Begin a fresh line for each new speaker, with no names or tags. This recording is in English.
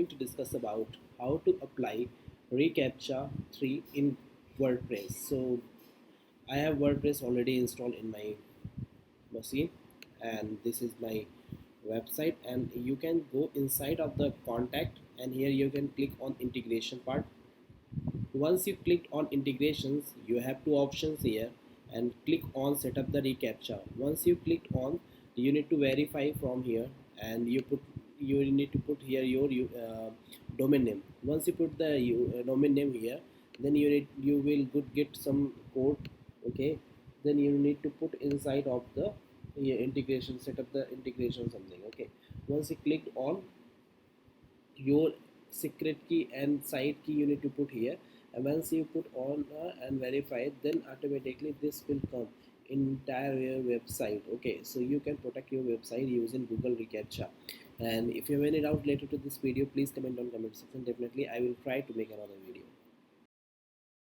going to discuss about how to apply reCAPTCHA 3 in WordPress. So I have WordPress already installed in my machine, and this is my website, and you can go inside of the contact, and here you can click on integration part. Once you clicked on integrations, you have two options here, and click on set up the reCAPTCHA. Once you clicked on, you need to verify from here, and you need to put here your domain name. Once you put the domain name here, then you will get some code. Okay, then you need to put inside of the integration, set up the integration something. Okay, once you clicked on, your secret key and site key you need to put here, and once you put on and verify it, then automatically this will come entire your website. Okay, so you can protect your website using Google reCAPTCHA. And if you have any doubt related to this video, please comment on comment section. Definitely I will try to make another video.